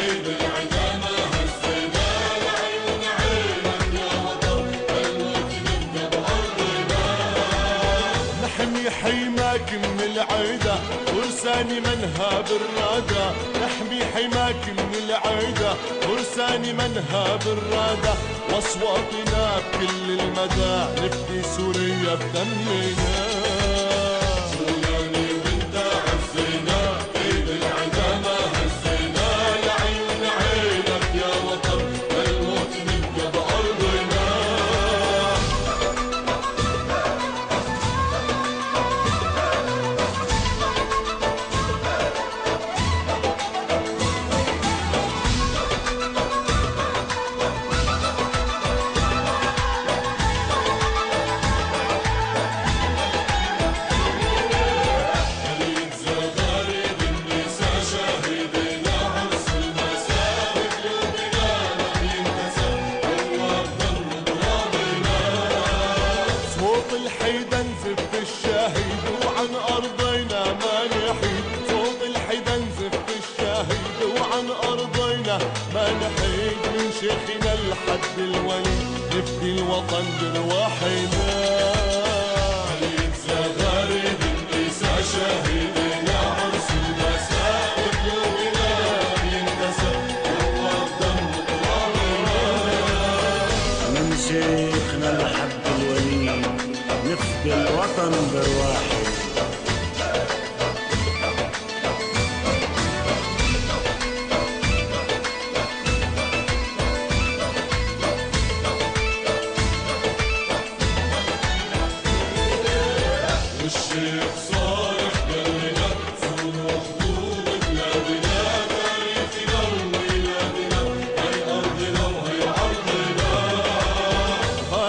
عيد العدا ما هزينا لعيون عينك يا وطن الموت نبقى بأرضنا. نحمي حماك من العيدة فرسان منها بالرادة، نحمي حماك من العيدة فرسان منها بالرادة، واصواتنا بكل المدى نفدي سوريا بدمنا. سوداني وانت عزينا عيد العدا ما هزينا لعيون عينك يا وطن الموت نبقى بأرضنا. الحيدة نزف الشاهد وعن أرضنا ما نحيد، صوت الحيدة نزف الشاهد وعن أرضنا ما نحيد، من شيخنا لحد الولي نفدي الوطن برواحنا. عليك زغاريد النساء شاهدنا عرس المساء وقلوبنا بينكسر والله بدم ترابنا. من شيخنا لحد الولي نفدي الوطن برواحي. والشيخ صالح قال لنا زوروا حدود بلادنا تاريخنا وميلادنا هي أرضنا وهي عرضنا.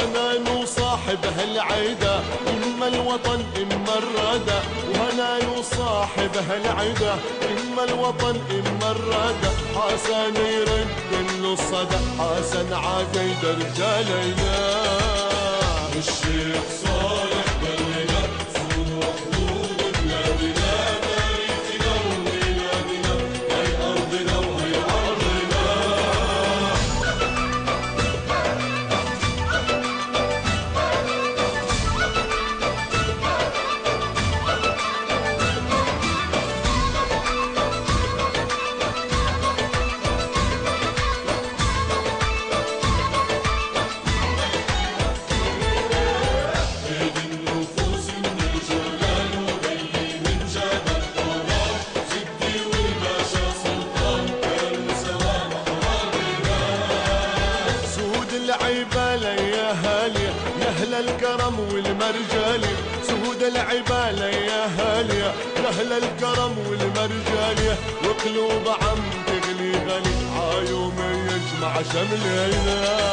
أنا صاحب هالعيدة إما الوطن إما الردى، وأنا صاحب هالعيدة إما الوطن إما الردى، حسن يرد له الصدى حسن عقيد رجالنا. والشيخ صالح قال لنا زوروا حدود بلادنا تاريخنا وميلادنا هي أرضنا وهي عرضنا. العبالة يا هالية يا أهل الكرم والمرجالية، سهود العبالة يا هالية يا أهل الكرم والمرجالية، وقلوب عم تغلي غلي عيوم يجمع شملنا.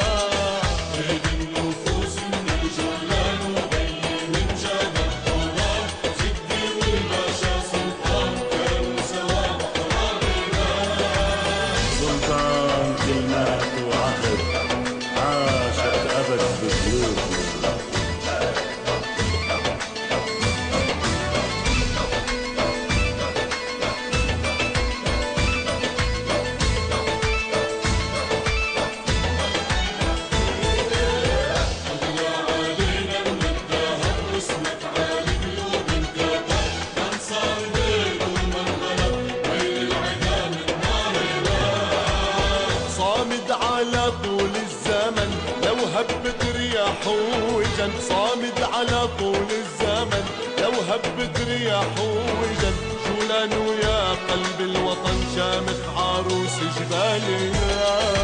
عيد النفوس من الجولان وبي من جبل طولان جدي والباشا سلطان كانوا سوا محرارنا. سلطان كلمات وعهد عاشت أبد بقلوبنا. صامد على طول الزمن لو هبت رياح وجن، صامد على طول الزمن لو هبت رياح وجن، شولان ويا قلب الوطن شامخ عروس جبالنا.